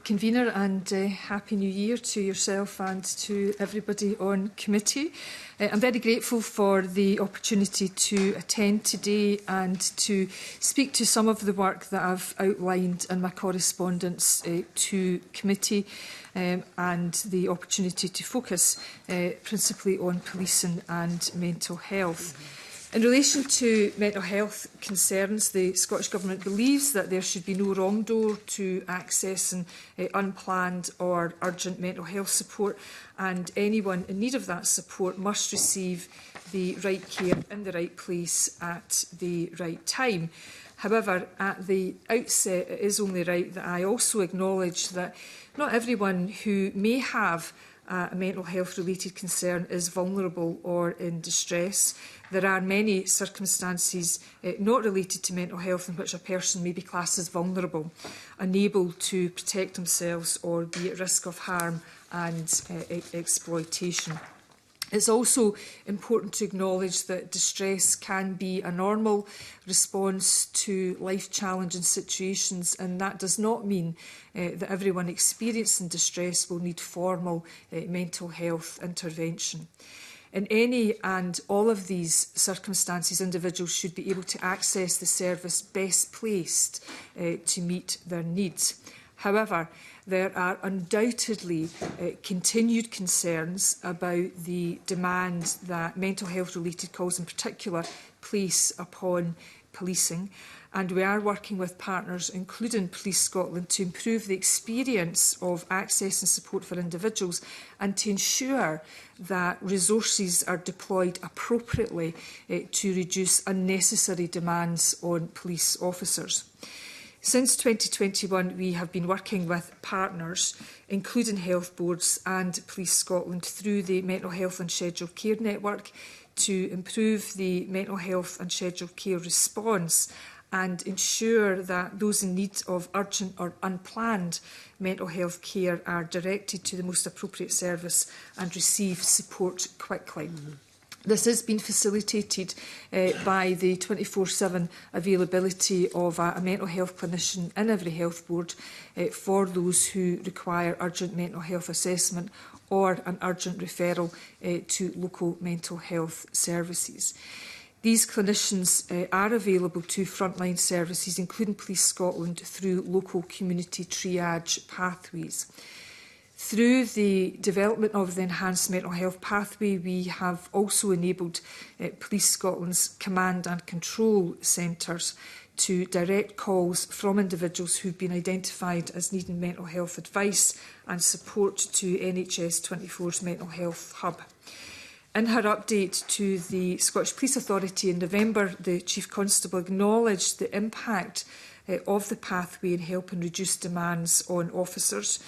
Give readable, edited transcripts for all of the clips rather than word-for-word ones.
Convener, and Happy New Year to yourself and to everybody on committee. I'm very grateful for the opportunity to attend today and to speak to some of the work that I've outlined in my correspondence to committee and the opportunity to focus principally on policing and mental health. In relation to mental health concerns, the Scottish Government believes that there should be no wrong door to accessing unplanned or urgent mental health support, and anyone in need of that support must receive the right care in the right place at the right time. However, at the outset, it is only right that I also acknowledge that not everyone who may have a mental health related concern is vulnerable or in distress. There are many circumstances not related to mental health in which a person may be classed as vulnerable, unable to protect themselves or be at risk of harm and exploitation. It's also important to acknowledge that distress can be a normal response to life-challenging situations, and that does not mean that everyone experiencing distress will need formal mental health intervention. In any and all of these circumstances, individuals should be able to access the service best placed to meet their needs. However, there are undoubtedly continued concerns about the demands that mental health related calls in particular place upon policing, and we are working with partners, including Police Scotland, to improve the experience of access and support for individuals and to ensure that resources are deployed appropriately to reduce unnecessary demands on police officers. Since 2021, we have been working with partners, including health boards and Police Scotland, through the Mental Health and Scheduled Care Network to improve the mental health and scheduled care response and ensure that those in need of urgent or unplanned mental health care are directed to the most appropriate service and receive support quickly. This has been facilitated by the 24/7 availability of a mental health clinician in every health board for those who require urgent mental health assessment or an urgent referral to local mental health services. These clinicians are available to frontline services, including Police Scotland, through local community triage pathways. Through the development of the enhanced mental health pathway, we have also enabled Police Scotland's command and control centres to direct calls from individuals who have been identified as needing mental health advice and support to NHS 24's mental health hub. In her update to the Scottish Police Authority in November, the Chief Constable acknowledged the impact of the pathway in helping reduce demands on officers.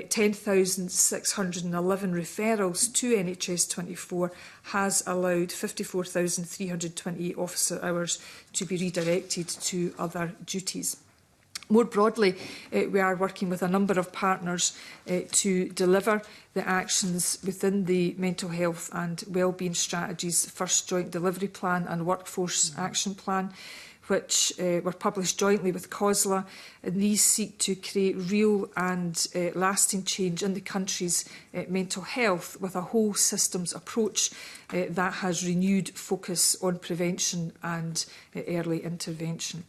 10,611 referrals to NHS 24 has allowed 54,328 officer hours to be redirected to other duties. More broadly, we are working with a number of partners to deliver the actions within the Mental Health and Wellbeing Strategies First Joint Delivery Plan and Workforce Action Plan, which were published jointly with COSLA, and these seek to create real and lasting change in the country's mental health with a whole systems approach that has renewed focus on prevention and early intervention.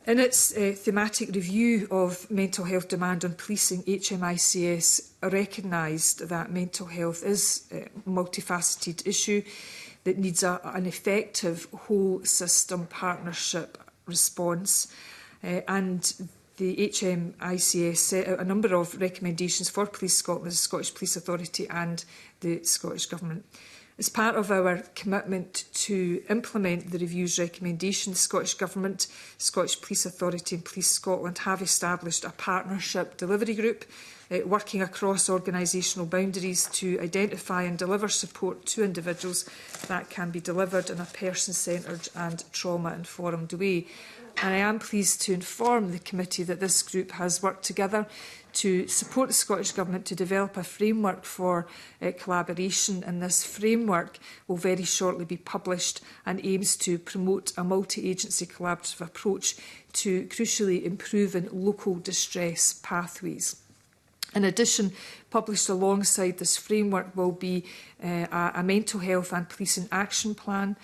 In its thematic review of mental health demand on policing, HMICS recognised that mental health is a multifaceted issue that needs an effective whole system partnership response, and the HMICS set out a number of recommendations for Police Scotland, the Scottish Police Authority and the Scottish Government. As part of our commitment to implement the review's recommendations, the Scottish Government, Scottish Police Authority and Police Scotland have established a partnership delivery group working across organisational boundaries to identify and deliver support to individuals that can be delivered in a person-centred and trauma-informed way. And I am pleased to inform the committee that this group has worked together to support the Scottish Government to develop a framework for collaboration, and this framework will very shortly be published and aims to promote a multi-agency collaborative approach to crucially improving local distress pathways. In addition, published alongside this framework will be a mental health and policing action plan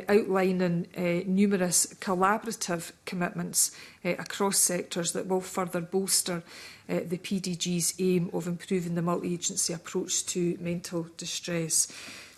outlining numerous collaborative commitments across sectors that will further bolster the PDG's aim of improving the multi-agency approach to mental distress.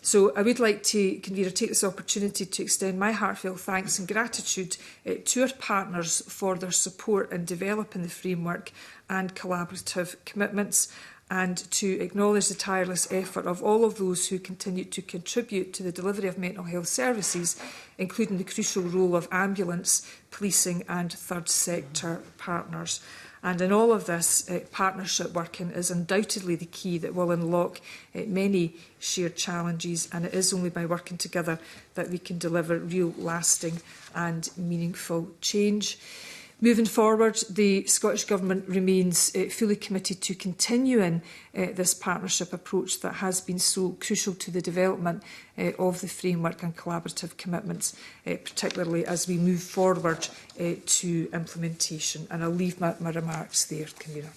So I would like to, Convener, take this opportunity to extend my heartfelt thanks and gratitude to our partners for their support in developing the framework and collaborative commitments, and to acknowledge the tireless effort of all of those who continue to contribute to the delivery of mental health services, including the crucial role of ambulance, policing and third sector partners. And in all of this, partnership working is undoubtedly the key that will unlock many shared challenges, and it is only by working together that we can deliver real, lasting and meaningful change. Moving forward, the Scottish Government remains fully committed to continuing this partnership approach that has been so crucial to the development of the framework and collaborative commitments, particularly as we move forward to implementation. And I'll leave my remarks there, Convener.